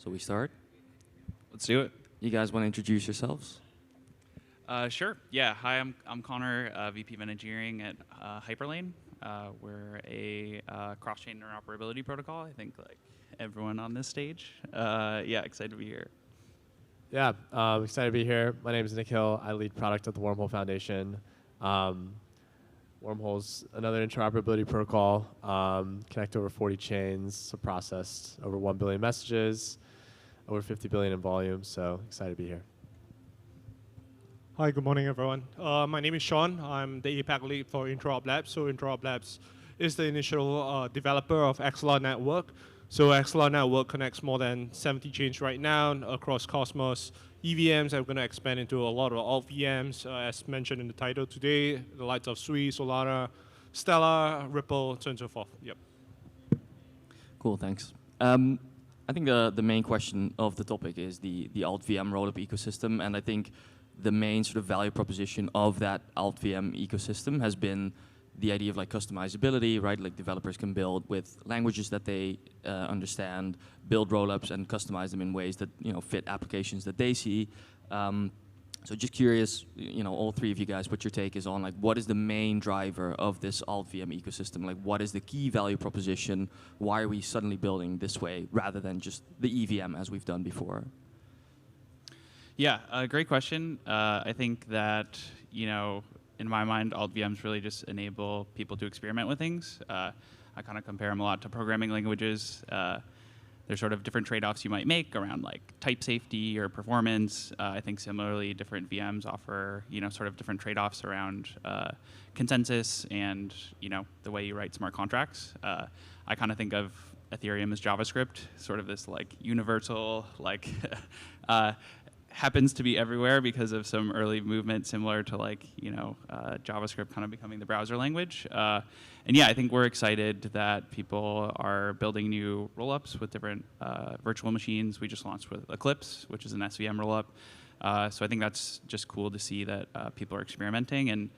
So we start. Let's do it. You guys want to introduce yourselves? Sure. Yeah. Hi, I'm Connor, VP of Engineering at Hyperlane. We're a cross-chain interoperability protocol. I think like everyone on this stage. Yeah, excited to be here. Yeah, excited to be here. My name is Nikhil. I lead product at the Wormhole Foundation. Wormhole's another interoperability protocol. Connect over 40 chains, so processed over 1 billion messages, over 50 billion in volume. So excited to be here. Hi, good morning, everyone. My name is Shawn. I'm the APAC lead for Interop Labs. So Interop Labs is the initial developer of XLR Network. So XLR Network connects more than 70 chains right now across Cosmos. EVMs are going to expand into a lot of AltVMs, as mentioned in the title today, the likes of Sui, Solana, Stellar, Ripple, so on and so forth. Yep. Cool, thanks. I think the main question of the topic is the AltVM rollup ecosystem, and I think the main sort of value proposition of that AltVM ecosystem has been the idea of like customizability, right? Like developers can build with languages that they understand, build rollups and customize them in ways that fit applications that they see. So just curious, all three of you guys, what your take is on like what is the main driver of this AltVM ecosystem? Like what is the key value proposition? Why are we suddenly building this way rather than just the EVM as we've done before? Yeah, great question. I think that in my mind, AltVMs really just enable people to experiment with things. I kind of compare them a lot to programming languages. There's sort of different trade-offs you might make around like type safety or performance. I think similarly, different VMs offer sort of different trade-offs around consensus and the way you write smart contracts. I kind of think of Ethereum as JavaScript, sort of this like universal like happens to be everywhere because of some early movement similar to like JavaScript kind of becoming the browser language. And yeah, I think we're excited that people are building new rollups with different virtual machines. We just launched with Eclipse, which is an SVM rollup. So I think that's just cool to see that people are experimenting. And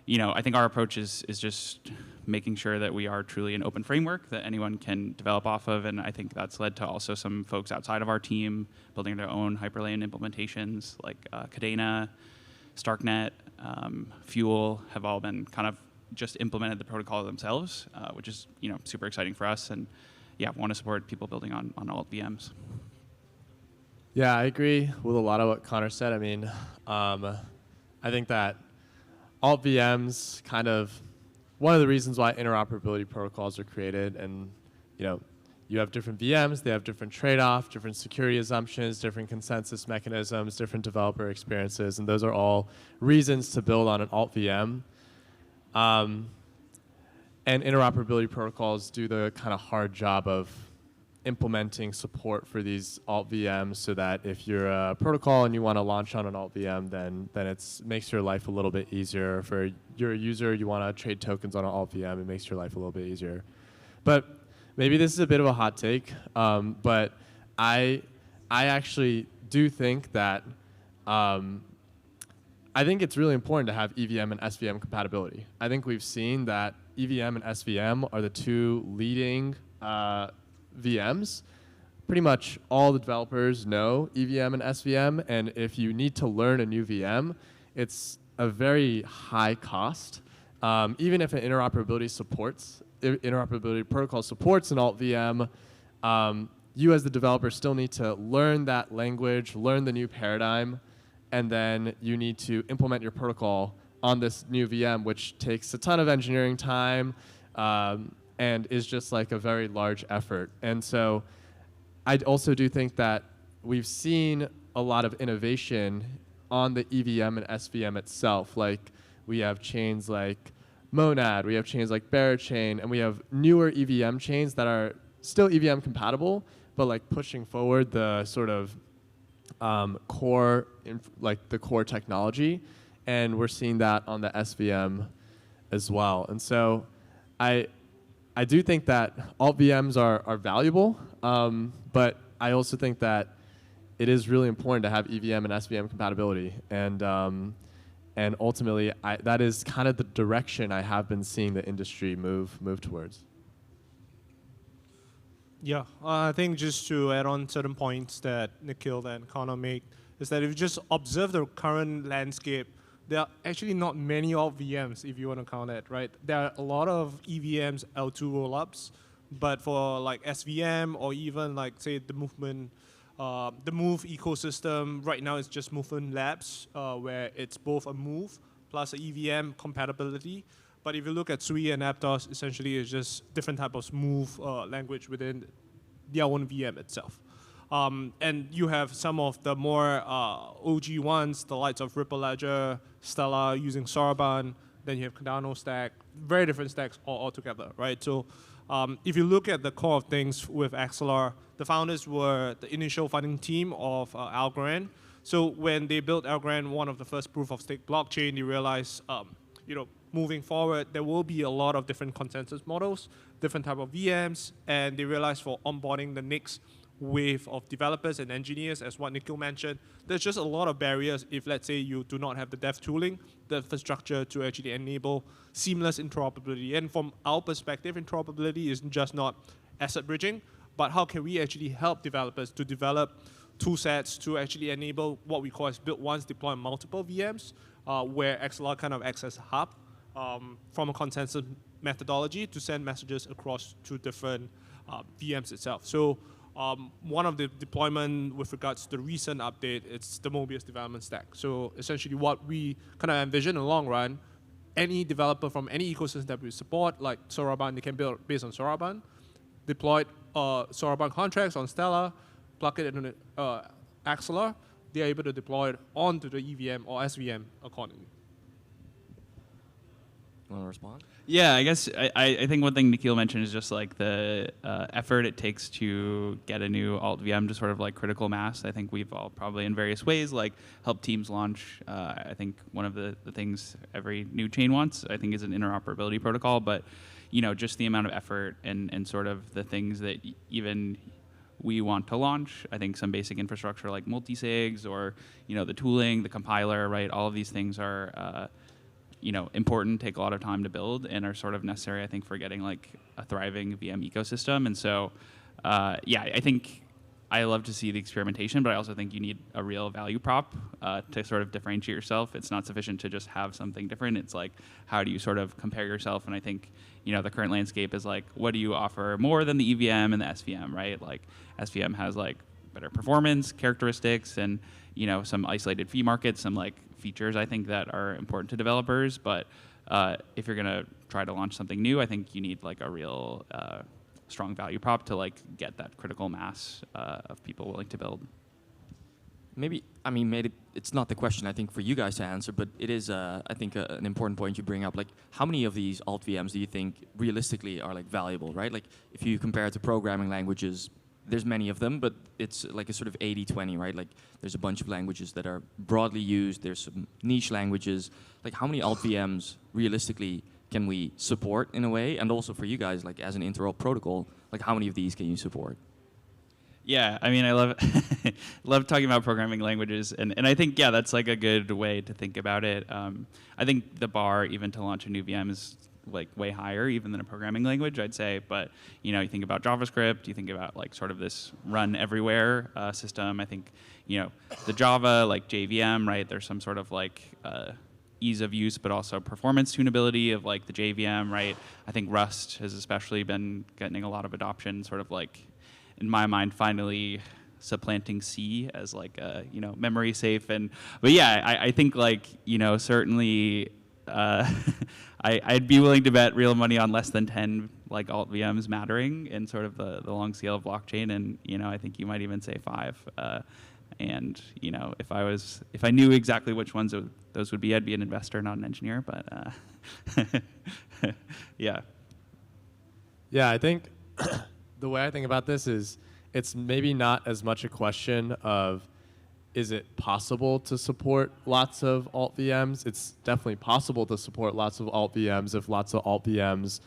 I think our approach is just making sure that we are truly an open framework that anyone can develop off of, and I think that's led to also some folks outside of our team building their own Hyperlane implementations, like Cadena, Starknet, Fuel have all been kind of just implemented the protocol themselves, which is super exciting for us, and yeah, want to support people building on AltVMs. Yeah, I agree with a lot of what Connor said. I mean, I think that AltVMs kind of one of the reasons why interoperability protocols are created, and you have different VMs, they have different trade-off, different security assumptions, different consensus mechanisms, different developer experiences, and those are all reasons to build on an AltVM. And interoperability protocols do the kind of hard job of implementing support for these AltVMs so that if you're a protocol and you want to launch on an AltVM, then it makes your life a little bit easier. For you're a user, you want to trade tokens on an AltVM, it makes your life a little bit easier. But maybe this is a bit of a hot take, but I actually do think that I think it's really important to have EVM and SVM compatibility. I think we've seen that EVM and SVM are the two leading VMs. Pretty much all the developers know EVM and SVM, and if you need to learn a new VM, it's a very high cost. Even if an interoperability protocol supports an AltVM, you as the developer still need to learn that language, learn the new paradigm, and then you need to implement your protocol on this new VM, which takes a ton of engineering time, and is just like a very large effort. And so I also do think that we've seen a lot of innovation on the EVM and SVM itself. Like we have chains like Monad, we have chains like Barachain, and we have newer EVM chains that are still EVM compatible, but like pushing forward the sort of core technology. And we're seeing that on the SVM as well. And so I do think that AltVMs are valuable, but I also think that it is really important to have EVM and SVM compatibility. And ultimately, that is kind of the direction I have been seeing the industry move towards. Yeah, I think just to add on certain points that Nikhil and Connor make, is that if you just observe the current landscape, there are actually not many AltVMs, if you want to count that, right? There are a lot of EVMs, L2 rollups, but for like SVM or even like, say, the movement, the Move ecosystem, right now it's just Movement Labs, where it's both a Move plus a EVM compatibility. But if you look at Sui and Aptos, essentially it's just different type of Move language within their own VM itself. And you have some of the more OG ones, the likes of Ripple Ledger, Stellar using Soroban, then you have Cardano stack, very different stacks all together, right? So if you look at the core of things with XLR, the founders were the initial funding team of Algorand. So when they built Algorand, one of the first proof of stake blockchain, they realized, moving forward, there will be a lot of different consensus models, different type of VMs, and they realized for onboarding the next wave of developers and engineers, as what Nikhil mentioned, there's just a lot of barriers if, let's say, you do not have the dev tooling, the infrastructure to actually enable seamless interoperability. And from our perspective, interoperability is just not asset bridging, but how can we actually help developers to develop tool sets to actually enable what we call as build once, deploy multiple VMs, where XLR kind of acts as a hub from a consensus methodology to send messages across to different VMs itself. So one of the deployment with regards to the recent update, it's the Mobius development stack. So essentially what we kind of envision in the long run, any developer from any ecosystem that we support, like Soroban, they can build based on Soroban, deploy Soroban contracts on Stellar, plug it into Axelar, they're able to deploy it onto the EVM or SVM accordingly. Want to respond? Yeah, I guess I think one thing Nikhil mentioned is just like the effort it takes to get a new alt VM to sort of like critical mass. I think we've all probably in various ways like helped teams launch. I think one of the things every new chain wants, I think, is an interoperability protocol. But just the amount of effort and sort of the things that even we want to launch. I think some basic infrastructure like multisigs or the tooling, the compiler, right? All of these things are important, take a lot of time to build, and are sort of necessary, I think, for getting like a thriving VM ecosystem. And so, I think I love to see the experimentation, but I also think you need a real value prop to sort of differentiate yourself. It's not sufficient to just have something different. It's like, how do you sort of compare yourself? And I think, the current landscape is like, what do you offer more than the EVM and the SVM, right? Like SVM has like better performance characteristics and, some isolated fee markets, some like features I think that are important to developers. But if you're gonna try to launch something new, I think you need like a real strong value prop to like get that critical mass of people willing to build. Maybe it's not the question I think for you guys to answer, but it is I think an important point you bring up. Like, how many of these alt VMs do you think realistically are like valuable, right? Like, if you compare it to programming languages, there's many of them, but it's like a sort of 80-20, right? Like, there's a bunch of languages that are broadly used. There's some niche languages. Like, how many alt VMs realistically can we support in a way? And also for you guys, like as an Interop protocol, like how many of these can you support? Yeah, I mean, I love love talking about programming languages, and I think that's like a good way to think about it. I think the bar even to launch a new VM is like way higher even than a programming language, I'd say. But you think about JavaScript, you think about like sort of this run everywhere system. I think the Java like JVM, right? There's some sort of like ease of use, but also performance tunability of like the JVM, right? I think Rust has especially been getting a lot of adoption, sort of like, in my mind, finally supplanting C as like a memory safe. But I think like certainly I'd be willing to bet real money on less than 10 like alt VMs mattering in sort of the long scale of blockchain, and I think you might even say 5. And if I knew exactly which ones those would be, I'd be an investor, not an engineer. But yeah. Yeah, I think the way I think about this is it's maybe not as much a question of is it possible to support lots of alt VMs? It's definitely possible to support lots of alt VMs if lots of alt VMs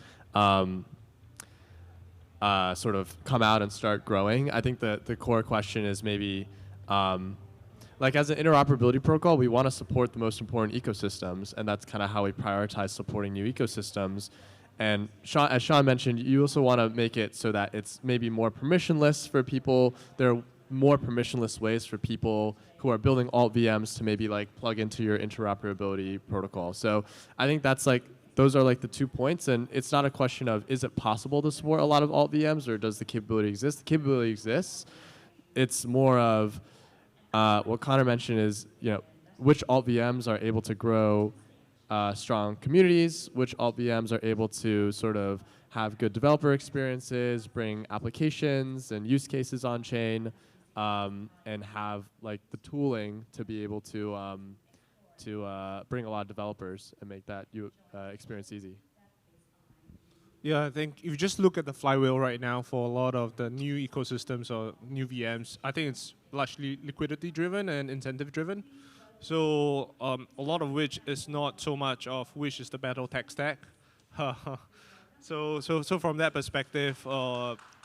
sort of come out and start growing. I think the core question is maybe like as an interoperability protocol, we want to support the most important ecosystems, and that's kind of how we prioritize supporting new ecosystems. And Shawn, as Shawn mentioned, you also want to make it so that it's maybe more permissionless for people. There are more permissionless ways for people who are building AltVMs to maybe like plug into your interoperability protocol. So I think that's like, those are like the 2 points, and it's not a question of is it possible to support a lot of AltVMs or does the capability exist? The capability exists. It's more of what Connor mentioned is, which AltVMs are able to grow strong communities, which AltVMs are able to sort of have good developer experiences, bring applications and use cases on chain, and have like the tooling to be able to bring a lot of developers and make that experience easy. Yeah, I think if you just look at the flywheel right now for a lot of the new ecosystems or new VMs, I think it's largely liquidity driven and incentive driven. So a lot of which is not so much of which is the better tech stack. So from that perspective,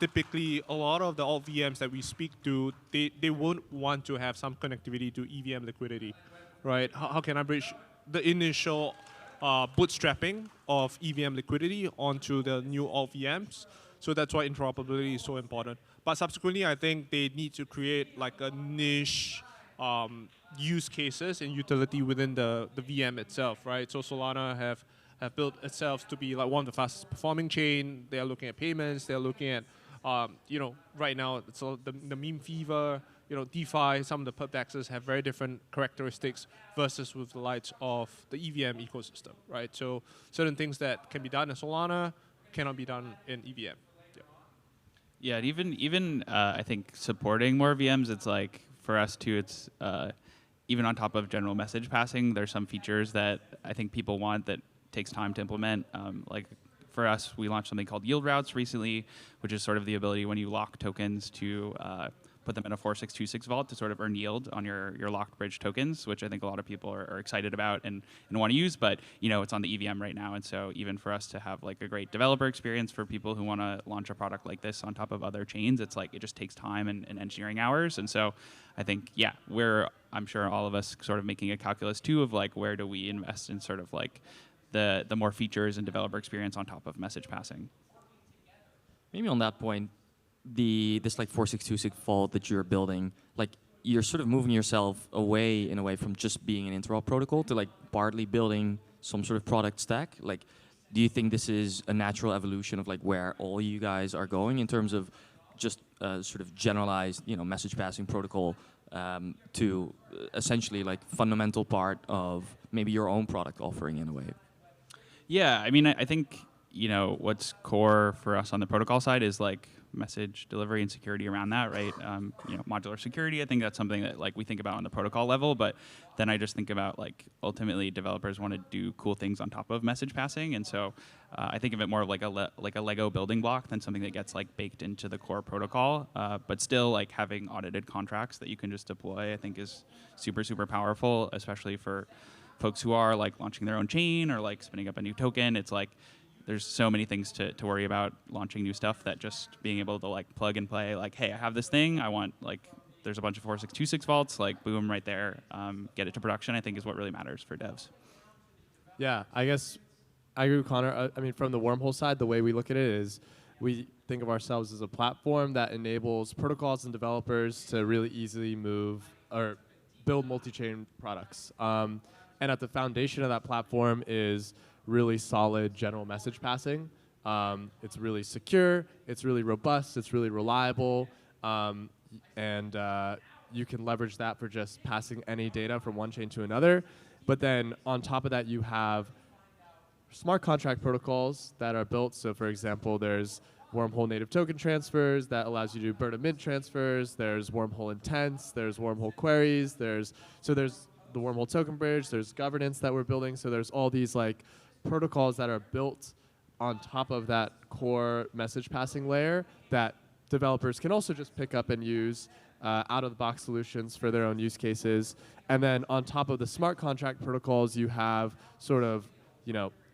typically a lot of the alt VMs that we speak to, they won't want to have some connectivity to EVM liquidity, right? How can I bridge the initial bootstrapping of EVM liquidity onto the new alt VMs? So that's why interoperability is so important. But subsequently, I think they need to create like a niche use cases and utility within the VM itself, right? So Solana have built itself to be like one of the fastest performing chain. They are looking at payments. They are looking at, right now it's the meme fever. DeFi. Some of the perp dexes have very different characteristics versus with the likes of the EVM ecosystem, right? So certain things that can be done in Solana cannot be done in EVM. Yeah, and even I think supporting more VMs, it's like for us too. It's even on top of general message passing, there's some features that I think people want that takes time to implement. Like for us, we launched something called yield routes recently, which is sort of the ability when you lock tokens to put them in a 4626 vault to sort of earn yield on your locked bridge tokens, which I think a lot of people are excited about and want to use. But it's on the EVM right now, and so even for us to have like a great developer experience for people who want to launch a product like this on top of other chains, it's like it just takes time and engineering hours. And so I think I'm sure all of us sort of making a calculus too of like where do we invest in sort of like the more features and developer experience on top of message passing. Maybe on that point, this like 4626 vault that you're building, like you're sort of moving yourself away in a way from just being an Interop protocol to like partly building some sort of product stack. Like, do you think this is a natural evolution of like where all you guys are going in terms of just sort of generalized, message passing protocol to essentially like fundamental part of maybe your own product offering in a way? Yeah, I mean, I think what's core for us on the protocol side is like message delivery and security around that, right? Modular security, I think that's something that like we think about on the protocol level, but then I just think about like ultimately developers want to do cool things on top of message passing, and so I think of it more of like a Lego building block than something that gets like baked into the core protocol, but still like having audited contracts that you can just deploy, I think is super, super powerful, especially for folks who are like launching their own chain or like spinning up a new token. It's like there's so many things to worry about launching new stuff that just being able to like plug and play, like, hey, I have this thing, I want like, there's a bunch of 4626 vaults, like boom, right there, get it to production, I think is what really matters for devs. Yeah, I guess I agree with Connor. I mean, from the Wormhole side, the way we look at it is we think of ourselves as a platform that enables protocols and developers to really easily move or build multi-chain products. And at the foundation of that platform is really solid general message passing. It's really secure, it's really robust, it's really reliable, and you can leverage that for just passing any data from one chain to another. But then on top of that, you have smart contract protocols that are built. So for example, there's Wormhole native token transfers that allows you to do burn and mint transfers. There's Wormhole intents, there's Wormhole queries, there's the Wormhole token bridge, there's governance that we're building. So there's all these like protocols that are built on top of that core message passing layer that developers can also just pick up and use out of the box solutions for their own use cases. And then on top of the smart contract protocols, you have sort of,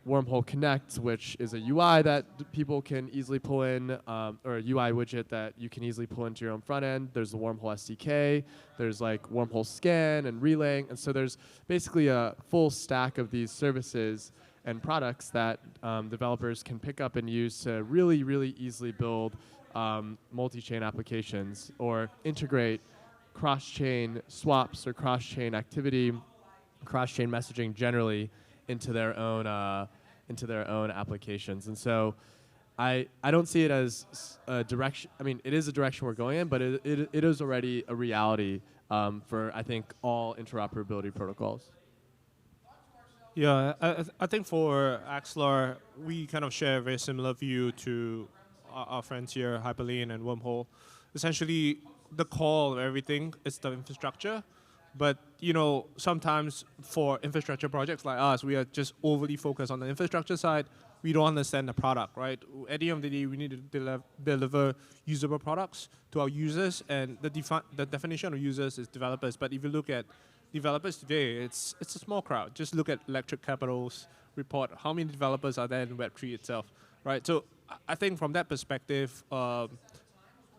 Wormhole Connect, which is a UI that people can easily pull in, or a UI widget that you can easily pull into your own front end. There's the Wormhole SDK. There's like Wormhole Scan and relaying. And so there's basically a full stack of these services. and products that developers can pick up and use to really, really easily build multi-chain applications or integrate cross-chain swaps or cross-chain activity, cross-chain messaging generally into their own applications. And so I don't see it as a direction. I mean, it is a direction we're going in, but it is already a reality for, I think, all interoperability protocols. Yeah, I think for Axelar, we kind of share a very similar view to our friends here, Hyperlane and Wormhole. Essentially, the core of everything is the infrastructure. But sometimes for infrastructure projects like us, we are just overly focused on the infrastructure side. We don't understand the product, right? At the end of the day, we need to deliver usable products to our users, and the definition of users is developers. But if you look at developers today, it's a small crowd. Just look at Electric Capital's report. How many developers are there in Web3 itself, right? So I think from that perspective,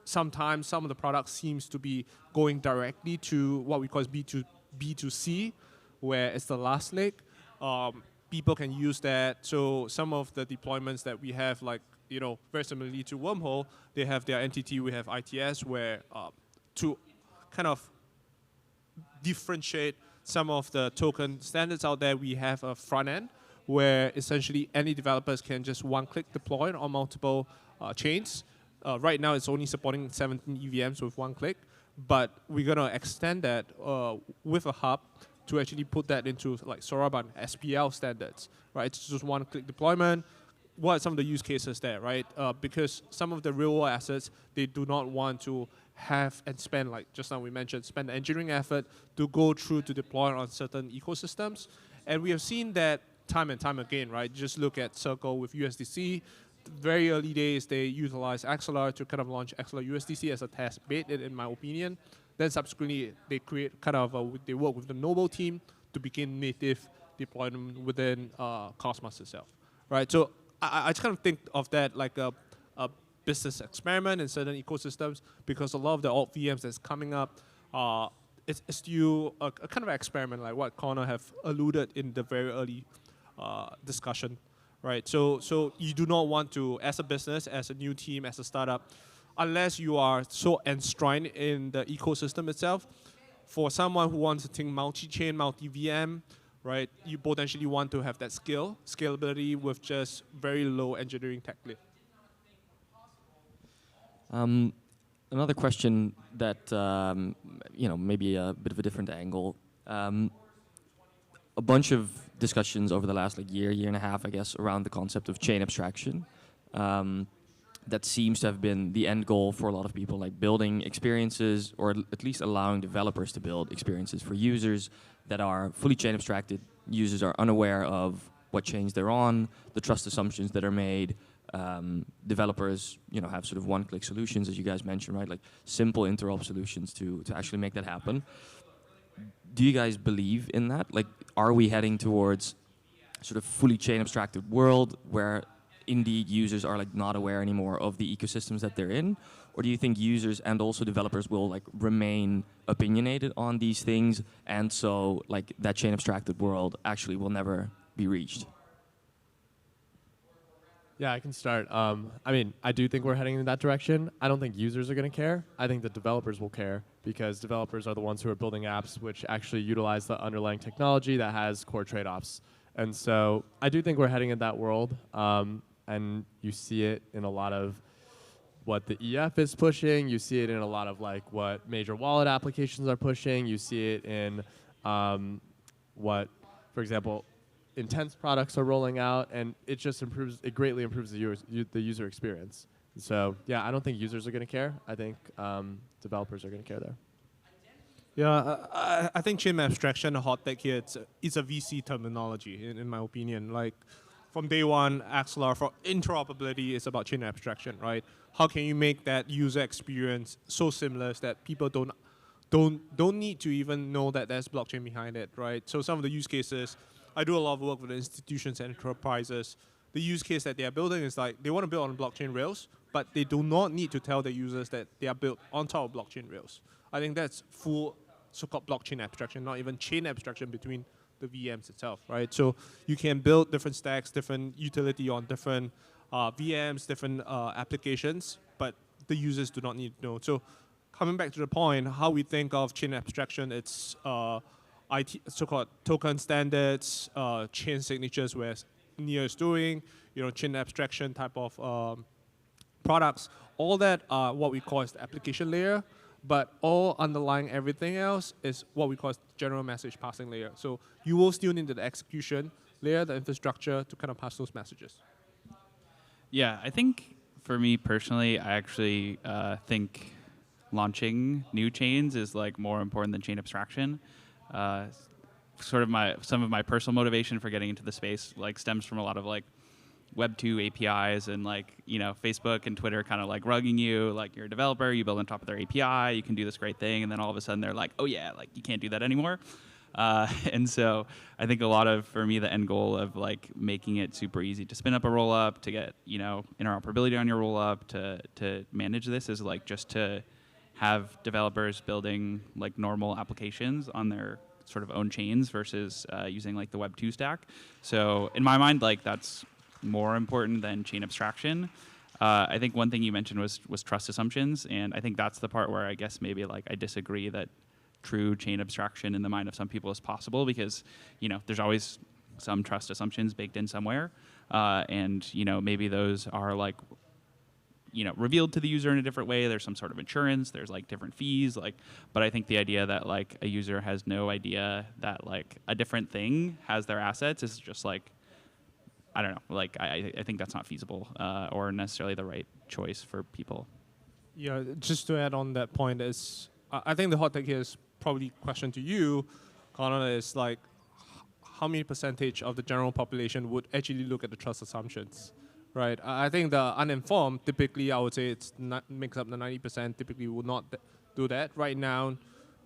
sometimes some of the products seems to be going directly to what we call B2C, where it's the last leg. People can use that. So some of the deployments that we have, like, very similarly to Wormhole, they have their entity, we have ITS, where to kind of differentiate some of the token standards out there, we have a front end where essentially any developers can just one-click deploy on multiple chains. Right now, it's only supporting 17 EVMs with one click, but we're going to extend that with a hub to actually put that into like Soraban SPL standards, right? It's just one-click deployment. What are some of the use cases there, right? Because some of the real-world assets, they do not want to have and spend, like just now we mentioned, spend the engineering effort to go through to deploy on certain ecosystems. And we have seen that time and time again, right? Just look at Circle with USDC. Very early days, they utilized Axelar to kind of launch Axelar USDC as a test bed, in my opinion. Then subsequently, they create kind of they work with the Noble team to begin native deployment within Cosmos itself, right? So I just kind of think of that like a business experiment in certain ecosystems, because a lot of the alt VMs that's coming up, it's still a kind of experiment, like what Connor have alluded in the very early discussion. Right, so you do not want to, as a business, as a new team, as a startup, unless you are so enshrined in the ecosystem itself. For someone who wants to think multi-chain, multi-VM, right, you potentially want to have that scalability with just very low engineering tech lift. Another question that maybe a bit of a different angle. A bunch of discussions over the last year and a half, I guess, around the concept of chain abstraction. That seems to have been the end goal for a lot of people, like building experiences, or at least allowing developers to build experiences for users that are fully chain abstracted. Users are unaware of what chains they're on, the trust assumptions that are made. Developers, have sort of one-click solutions, as you guys mentioned, right? Like simple interop solutions to actually make that happen. Do you guys believe in that? Like, are we heading towards sort of fully chain abstracted world where indeed users are not aware anymore of the ecosystems that they're in? Or do you think users and also developers will remain opinionated on these things, and so that chain abstracted world actually will never be reached? Yeah, I can start. I mean, I do think we're heading in that direction. I don't think users are going to care. I think the developers will care, because developers are the ones who are building apps which actually utilize the underlying technology that has core trade-offs. And so I do think we're heading in that world. And you see it in a lot of what the EF is pushing. You see it in a lot of what major wallet applications are pushing. You see it in what, for example, intense products are rolling out, and it just greatly improves the user experience. So yeah, I don't think users are going to care. I think developers are going to care there. Yeah, I think chain abstraction, a hot tech here, it's a VC terminology, in my opinion. Like, from day one, Axelar for interoperability is about chain abstraction, right? How can you make that user experience so seamless that people don't need to even know that there's blockchain behind it, right? So some of the use cases, I do a lot of work with institutions and enterprises. The use case that they are building is they want to build on blockchain rails, but they do not need to tell the users that they are built on top of blockchain rails. I think that's full so-called blockchain abstraction, not even chain abstraction between the VMs itself, right? So you can build different stacks, different utility on different VMs, different applications, but the users do not need to know. So coming back to the point, how we think of chain abstraction, it's so-called token standards, chain signatures, where Nia is doing, chain abstraction type of products. All that are what we call as the application layer, but all underlying everything else is what we call as general message passing layer. So you will still need the execution layer, the infrastructure to kind of pass those messages. Yeah, I think for me personally, I actually think launching new chains is like more important than chain abstraction. Some of my personal motivation for getting into the space like stems from a lot of like Web2 APIs and like, Facebook and Twitter kind of like rugging you, like you're a developer, you build on top of their API, you can do this great thing, and then all of a sudden they're like, oh yeah, like you can't do that anymore. And so I think for me, the end goal of like making it super easy to spin up a rollup, to get, interoperability on your rollup, to manage this is like just to have developers building like normal applications on their sort of own chains versus using like the Web2 stack. So in my mind, like that's more important than chain abstraction. I think one thing you mentioned was trust assumptions, and I think that's the part where I guess maybe like I disagree that true chain abstraction in the mind of some people is possible, because there's always some trust assumptions baked in somewhere, and maybe those are like revealed to the user in a different way. There's some sort of insurance, there's like different fees, but I think the idea that like a user has no idea that like a different thing has their assets is just like, I don't know, like I think that's not feasible or necessarily the right choice for people. Yeah, just to add on that point is, I think the hot take here is probably question to you, Connor, is like, how many percentage of the general population would actually look at the trust assumptions, right? I think the uninformed, typically I would say it's makes up the 90%, typically would not do that. Right now,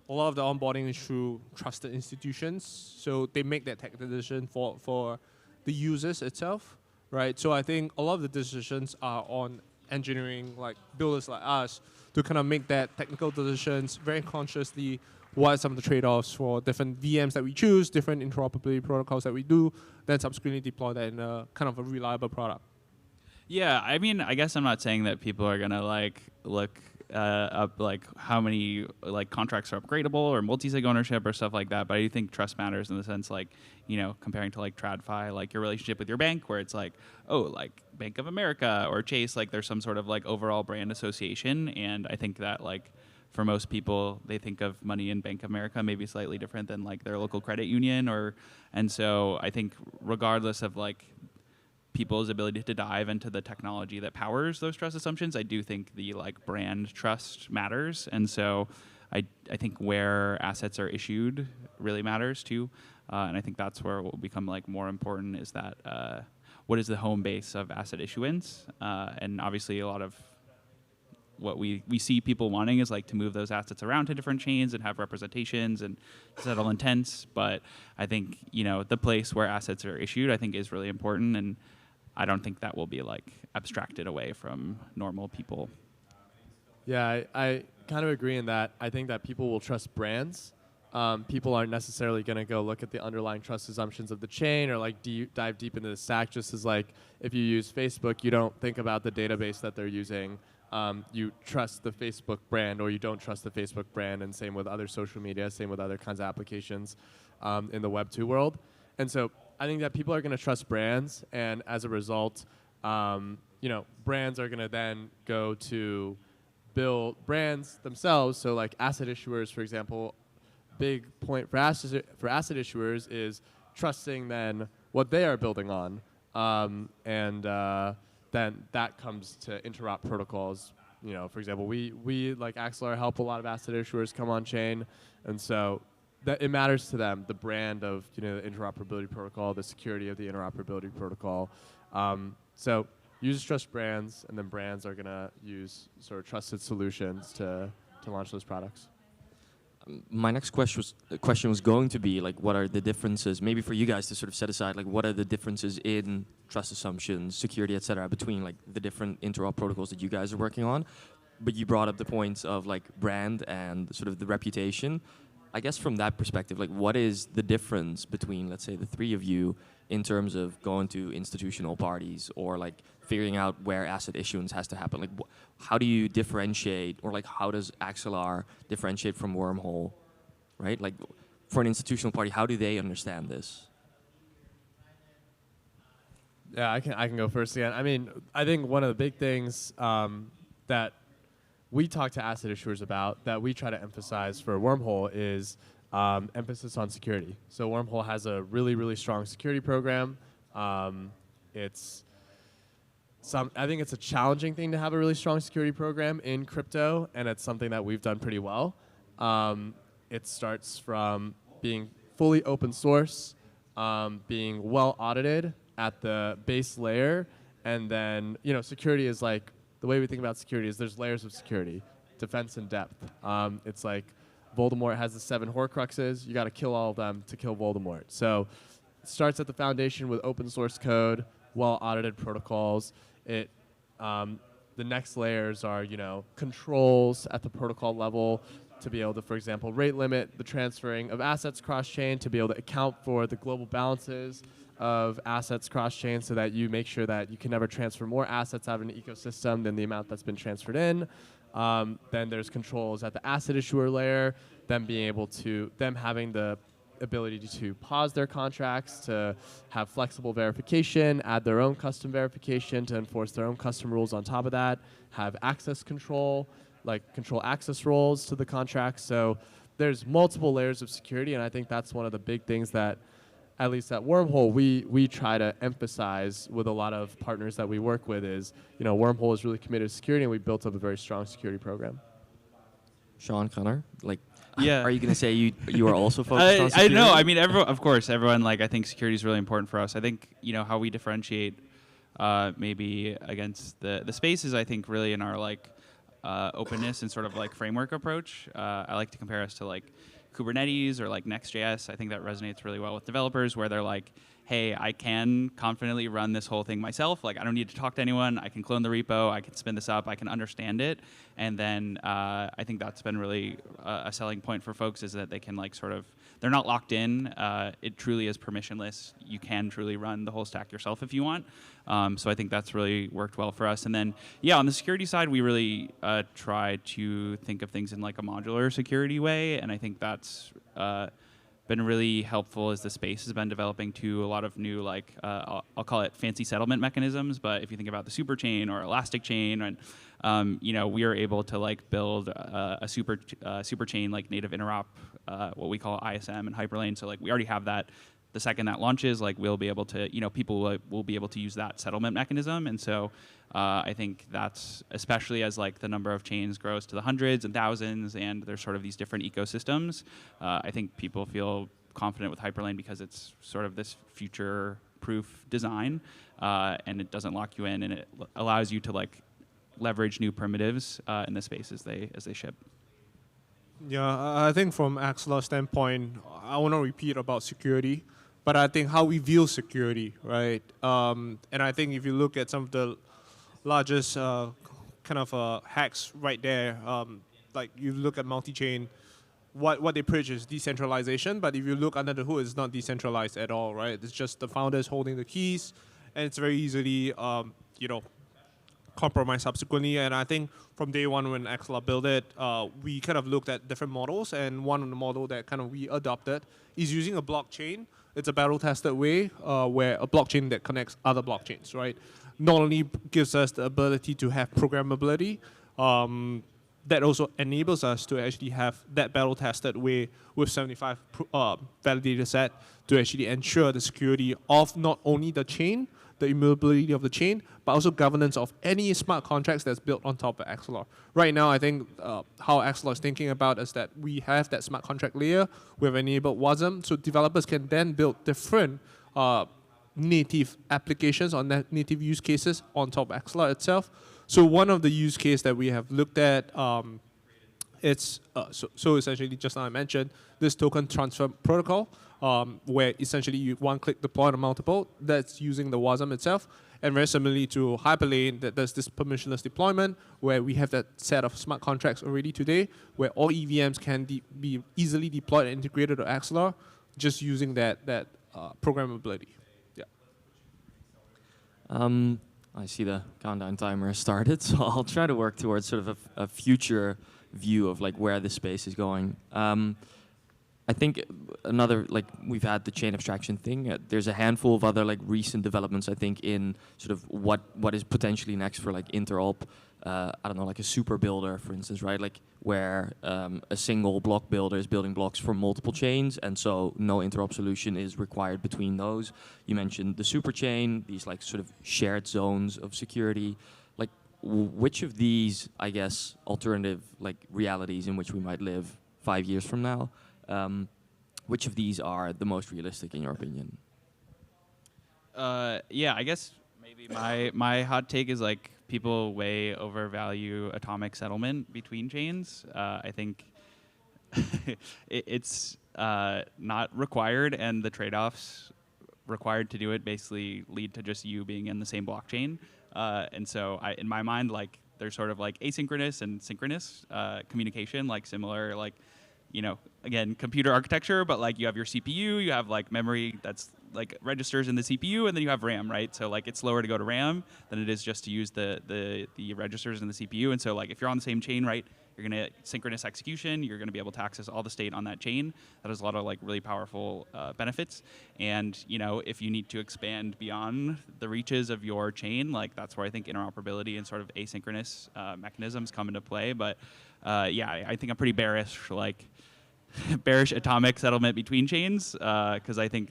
a lot of the onboarding is through trusted institutions, so they make that tech decision for the users itself, right? So I think a lot of the decisions are on engineering, like builders like us, to kind of make that technical decisions very consciously. What are some of the trade-offs for different VMs that we choose, different interoperability protocols that we do, then subsequently deploy that in a kind of a reliable product. Yeah, I mean, I guess I'm not saying that people are gonna like look up like how many like contracts are upgradable or multi-sig ownership or stuff like that, but I do think trust matters in the sense like, comparing to like TradFi, like your relationship with your bank, where it's like, oh, like Bank of America or Chase, like there's some sort of like overall brand association, and I think that like for most people, they think of money in Bank of America maybe slightly different than like their local credit union, and so I think regardless of like people's ability to dive into the technology that powers those trust assumptions, I do think the like brand trust matters, and so I think where assets are issued really matters too, and I think that's where it will become like more important is that what is the home base of asset issuance, and obviously a lot of what we see people wanting is like to move those assets around to different chains and have representations and settle intents, but I think the place where assets are issued I think is really important, and I don't think that will be like abstracted away from normal people. Yeah, I kind of agree in that. I think that people will trust brands. People aren't necessarily going to go look at the underlying trust assumptions of the chain or like dive deep into the stack. Just as like if you use Facebook, you don't think about the database that they're using. You trust the Facebook brand or you don't trust the Facebook brand, and same with other social media, same with other kinds of applications in the Web2 world. And so I think that people are going to trust brands, and as a result, brands are going to then go to build brands themselves. So like asset issuers, for example, big point for asset issuers is trusting then what they are building on, and then that comes to interop protocols. For example, we like Axelar help a lot of asset issuers come on chain, and so that it matters to them, the brand of the interoperability protocol, the security of the interoperability protocol. So users trust brands, and then brands are gonna use sort of trusted solutions to launch those products. My next question was going to be like, what are the differences, maybe for you guys to sort of set aside, like what are the differences in trust assumptions, security, et cetera, between like the different interop protocols that you guys are working on? But you brought up the points of like brand and sort of the reputation. I guess from that perspective, like what is the difference between, let's say, the three of you in terms of going to institutional parties or like figuring out where asset issuance has to happen? Like how do you differentiate, or like how does Axelar differentiate from Wormhole, right? Like for an institutional party, how do they understand this? Yeah, I can go first again. I mean, I think one of the big things that we talk to asset issuers about, that we try to emphasize for Wormhole, is emphasis on security. So Wormhole has a really, really strong security program. I think it's a challenging thing to have a really strong security program in crypto, and it's something that we've done pretty well. It starts from being fully open source, being well audited at the base layer, and then security is like, the way we think about security is there's layers of security, defense and depth. It's like Voldemort has the 7 Horcruxes. You got to kill all of them to kill Voldemort. So it starts at the foundation with open source code, well audited protocols. The next layers are controls at the protocol level to be able to, for example, rate limit the transferring of assets cross-chain, to be able to account for the global balances of assets cross-chain, so that you make sure that you can never transfer more assets out of an ecosystem than the amount that's been transferred in. Then there's controls at the asset issuer layer, them having the ability to pause their contracts, to have flexible verification, add their own custom verification, to enforce their own custom rules on top of that, have access control, like control access roles to the contracts. So there's multiple layers of security, and I think that's one of the big things that, at least at Wormhole, we try to emphasize with a lot of partners that we work with, is Wormhole is really committed to security, and we built up a very strong security program. Sean, Connor, like, yeah. Are you going to say you are also focused on I security? know. I mean, everyone, like, I think security is really important for us. I think, how we differentiate maybe against the space is, I think, really in our, like, openness and sort of, like, framework approach. I like to compare us to, like, Kubernetes or like Next.js. I think that resonates really well with developers, where they're like, hey, I can confidently run this whole thing myself. Like, I don't need to talk to anyone. I can clone the repo. I can spin this up. I can understand it. And then I think that's been really a selling point for folks, is that they can like sort of, they're not locked in. It truly is permissionless. You can truly run the whole stack yourself if you want. So I think that's really worked well for us. And then, yeah, on the security side, we really try to think of things in like a modular security way. And I think that's been really helpful as the space has been developing to a lot of new, like, I'll call it fancy settlement mechanisms. But if you think about the super chain or elastic chain, and we are able to like build a super chain like native interop, what we call ISM and Hyperlane. So like we already have that. The second that launches, like we'll be able to, people will be able to use that settlement mechanism. And so I think that's, especially as like the number of chains grows to the hundreds and thousands, and there's sort of these different ecosystems, I think people feel confident with Hyperlane because it's sort of this future-proof design, and it doesn't lock you in, and it allows you to like leverage new primitives in the space as they ship. Yeah, I think from Axelar's standpoint, I want to repeat about security, but I think how we view security, right? And I think if you look at some of the largest kind of hacks right there, like you look at multichain, what they preach is decentralization, but if you look under the hood, it's not decentralized at all, right? It's just the founders holding the keys, and it's very easily, compromised subsequently. And I think from day one when Axelar built it, we kind of looked at different models, and one of the model that kind of we adopted is using a blockchain. It's a battle-tested way where a blockchain that connects other blockchains, right? Not only gives us the ability to have programmability, that also enables us to actually have that battle-tested way with 75 validator set to actually ensure the security of not only the chain, the immutability of the chain, but also governance of any smart contracts that's built on top of Axelar. Right now, I think how Axelar is thinking about is that we have that smart contract layer. We've enabled WASM, so developers can then build different native applications on that native use cases on top of Axelar itself. So one of the use case that we have looked at, so essentially, just now I mentioned, this token transfer protocol, where essentially you one-click deploy on a multiple, that's using the WASM itself. And very similarly to Hyperlane, that does this permissionless deployment, where we have that set of smart contracts already today, where all EVMs can be easily deployed and integrated to Axelar, just using that programmability. Yeah. I see the countdown timer has started, so I'll try to work towards sort of a future view of like where the space is going. I think another, like, we've had the chain abstraction thing. There's a handful of other like recent developments, I think, in sort of what is potentially next for like interop. I don't know, like a super builder, for instance, right? Like where a single block builder is building blocks for multiple chains, and so no interop solution is required between those. You mentioned the super chain, these like sort of shared zones of security. Like, which of these, I guess, alternative like realities in which we might live 5 years from now, which of these are the most realistic in your opinion? Yeah, I guess maybe my hot take is like people way overvalue atomic settlement between chains. I think it's not required, and the trade-offs required to do it basically lead to just you being in the same blockchain. And so in my mind, like there's sort of like asynchronous and synchronous communication, like similar, like, you know, again, computer architecture, but like you have your CPU, you have like memory that's like registers in the CPU, and then you have RAM, right? So like it's slower to go to RAM than it is just to use the registers in the CPU. And so like if you're on the same chain, right, you're gonna synchronous execution, you're gonna be able to access all the state on that chain. That has a lot of like really powerful benefits. And you know, if you need to expand beyond the reaches of your chain, like that's where I think interoperability and sort of asynchronous mechanisms come into play. But yeah, I think I'm pretty bearish, like bearish atomic settlement between chains, because I think,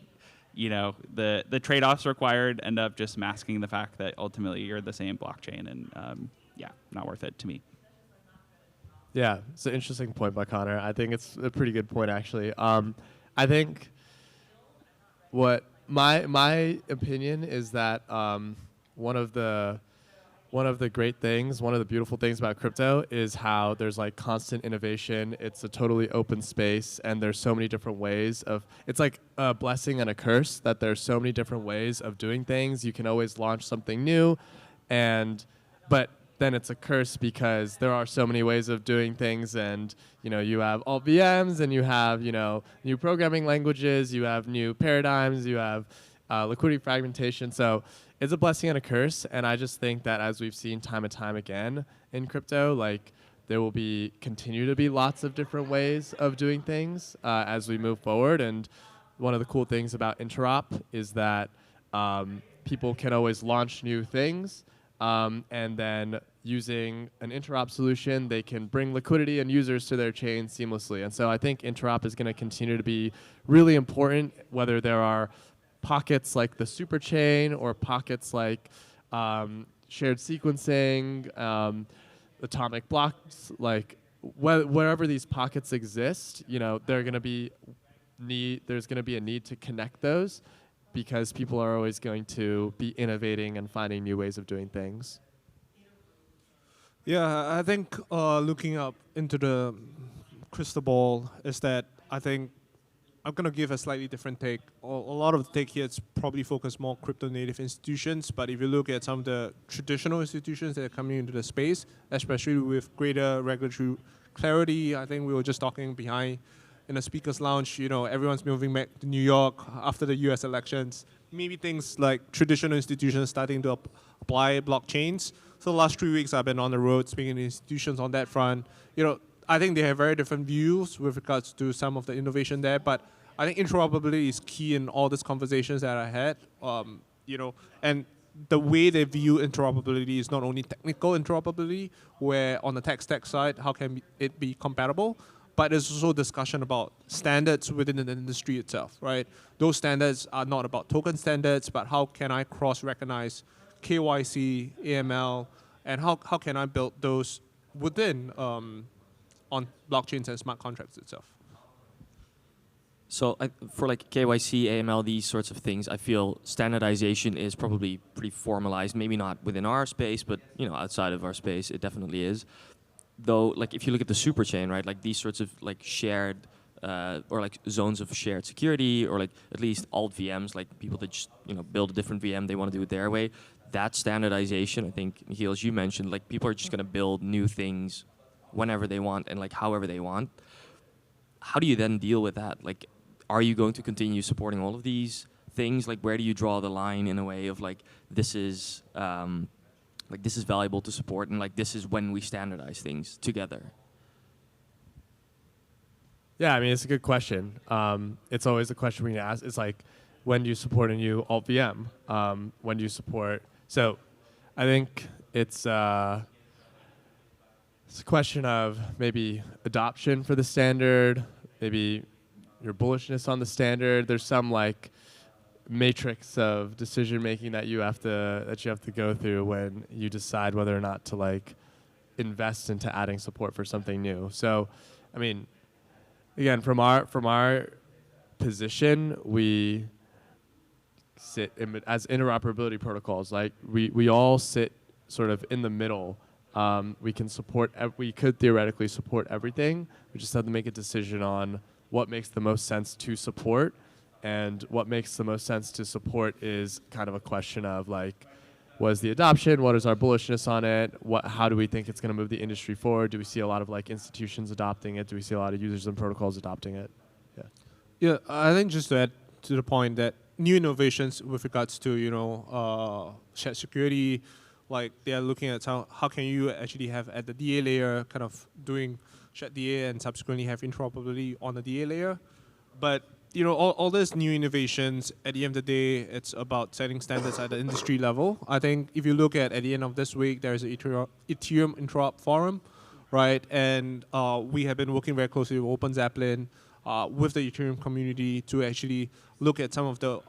you know, the trade-offs required end up just masking the fact that ultimately you're the same blockchain, and yeah, not worth it to me. Yeah, it's an interesting point by Connor. I think it's a pretty good point, actually. I think what my opinion is that one of the great things, one of the beautiful things about crypto is how there's like constant innovation. It's a totally open space, and there's so many different ways of, it's like a blessing and a curse that there's so many different ways of doing things. You can always launch something new, but then it's a curse because there are so many ways of doing things, and you know, you have AltVMs, and you have, you know, new programming languages, you have new paradigms, you have liquidity fragmentation. So it's a blessing and a curse, and I just think that as we've seen time and time again in crypto, like there will continue to be lots of different ways of doing things as we move forward. And one of the cool things about Interop is that people can always launch new things, and then using an Interop solution, they can bring liquidity and users to their chain seamlessly. And so I think Interop is going to continue to be really important, whether there are pockets like the super chain or pockets like shared sequencing, atomic blocks, like wherever these pockets exist, you know, there's going to be a need to connect those, because people are always going to be innovating and finding new ways of doing things. Yeah, I think looking up into the crystal ball is that I think I'm going to give a slightly different take. A lot of the take here is probably focused more crypto-native institutions, but if you look at some of the traditional institutions that are coming into the space, especially with greater regulatory clarity, I think we were just talking behind in the speaker's lounge, you know, everyone's moving back to New York after the US elections. Maybe things like traditional institutions starting to apply blockchains. So the last 3 weeks I've been on the road speaking to institutions on that front. You know, I think they have very different views with regards to some of the innovation there, but I think interoperability is key in all these conversations that I had. You know, and the way they view interoperability is not only technical interoperability, where on the tech stack side, how can it be compatible, but there's also discussion about standards within the industry itself, right? Those standards are not about token standards, but how can I cross-recognize KYC, AML, and how can I build those within on blockchains and smart contracts itself? So for like KYC, AML, these sorts of things, I feel standardization is probably pretty formalized. Maybe not within our space, but you know, outside of our space, it definitely is. Though, like if you look at the super chain, right, like these sorts of like shared or like zones of shared security, or like at least alt VMs, like people that just, you know, build a different VM, they want to do it their way. that standardization, I think, Nikhil, as you mentioned, like people are just going to build new things whenever they want and like however they want. How do you then deal with that? Like, are you going to continue supporting all of these things? Like, where do you draw the line in a way of like this is valuable to support, and like this is when we standardize things together? Yeah, I mean, it's a good question. It's always a question we ask. It's like, when do you support a new AltVM? When do you support? So I think it's a question of maybe adoption for the standard, maybe your bullishness on the standard. There's some like matrix of decision making that you have to go through when you decide whether or not to like invest into adding support for something new. So, I mean, again, from our position, we sit as interoperability protocols. Like we all sit sort of in the middle. We could theoretically support everything. We just have to make a decision on what makes the most sense to support, and what makes the most sense to support is kind of a question of like, what is the adoption? What is our bullishness on it? How do we think it's going to move the industry forward? Do we see a lot of like institutions adopting it? Do we see a lot of users and protocols adopting it? Yeah. Yeah, I think just to add to the point that new innovations with regards to shared security, like they are looking at how can you actually have at the DA layer kind of doing shared DA and subsequently have interoperability on the DA layer. But all these new innovations, at the end of the day, it's about setting standards at the industry level. I think if you look at the end of this week, there's an Ethereum Interop forum, right? And we have been working very closely with Open Zeppelin, with the Ethereum community to actually look at some of the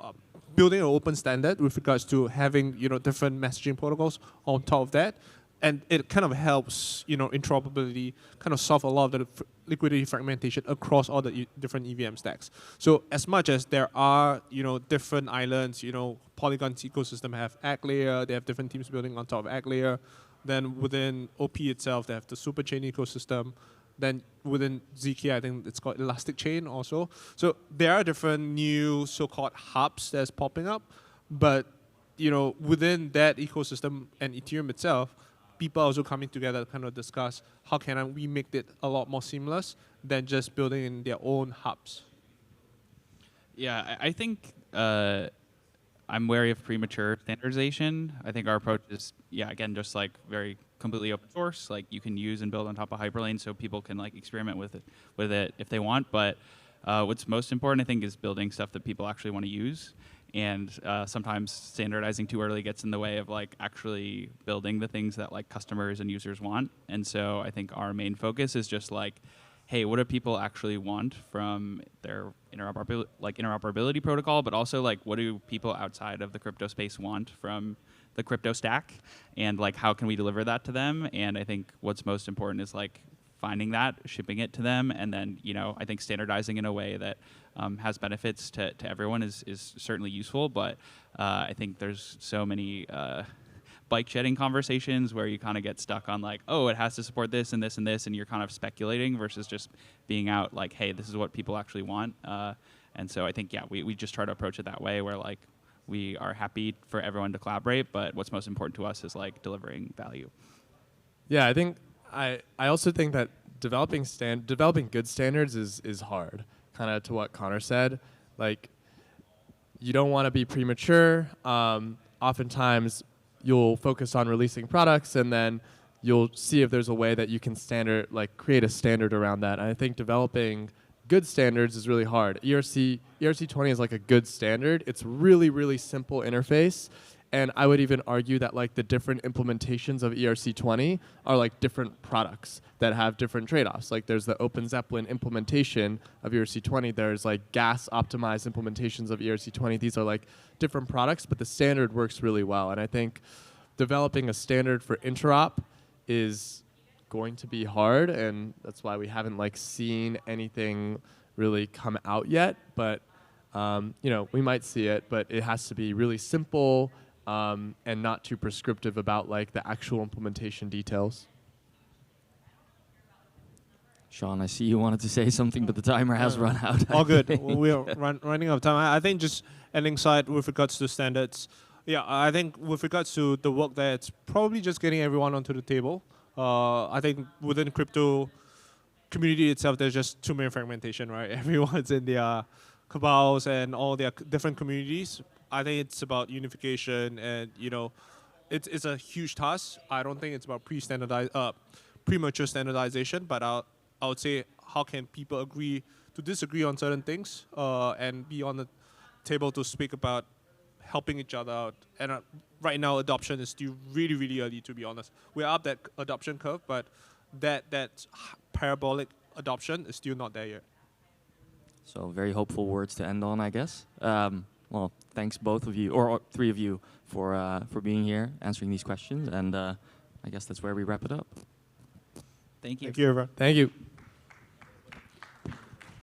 building an open standard with regards to having different messaging protocols on top of that. And it kind of helps, interoperability kind of solve a lot of the liquidity fragmentation across all the different EVM stacks. So as much as there are, different islands, Polygon's ecosystem have Ag layer, they have different teams building on top of Ag layer. Then within OP itself, they have the superchain ecosystem. Then within ZK, I think it's called Elastic Chain also. So there are different new so-called hubs that's popping up. But, within that ecosystem and Ethereum itself, people are also coming together to kind of discuss how can we make it a lot more seamless than just building in their own hubs. Yeah, I think I'm wary of premature standardization. I think our approach is, again, just like very completely open source. Like you can use and build on top of Hyperlane, so people can like experiment with it if they want. But what's most important, I think, is building stuff that people actually want to use. And sometimes standardizing too early gets in the way of like actually building the things that like customers and users want. And so I think our main focus is just like, hey, what do people actually want from their interoperability protocol, but also like what do people outside of the crypto space want from the crypto stack, and like how can we deliver that to them? And I think what's most important is like finding that, shipping it to them, and then I think standardizing in a way that has benefits to everyone is certainly useful. But I think there's so many bike shedding conversations where you kind of get stuck on like, oh, it has to support this and this and this, and you're kind of speculating versus just being out like, hey, this is what people actually want. And so I think we just try to approach it that way, where like we are happy for everyone to collaborate, but what's most important to us is like delivering value. Yeah, I think I also think that developing good standards is hard. Kind of to what Connor said, like you don't want to be premature. Oftentimes you'll focus on releasing products, and then you'll see if there's a way that you can create a standard around that. And I think developing good standards is really hard. ERC20 is like a good standard. It's really, really simple interface. And I would even argue that like the different implementations of ERC20 are like different products that have different trade-offs. Like there's the Open Zeppelin implementation of ERC20. There's like gas optimized implementations of ERC20. These are like different products, but the standard works really well. And I think developing a standard for Interop is going to be hard, and that's why we haven't like seen anything really come out yet. But we might see it, but it has to be really simple. And not too prescriptive about like the actual implementation details. Shawn, I see you wanted to say something, but the timer has run out. All good. We are running out of time. I think just ending side with regards to standards, Yeah, I think with regards to the work there, it's probably just getting everyone onto the table. I think within crypto community itself, there's just too many fragmentation, right? Everyone's in their cabals and all their different communities. I think it's about unification, and it's a huge task. I don't think it's about premature standardization, but I would say how can people agree to disagree on certain things and be on the table to speak about helping each other out. And right now, adoption is still really, really early, to be honest. We're up that adoption curve, but that parabolic adoption is still not there yet. So very hopeful words to end on, I guess. Well, thanks both of you, or three of you, for being here, answering these questions, and I guess that's where we wrap it up. Thank you. Thank you, everyone. Thank you.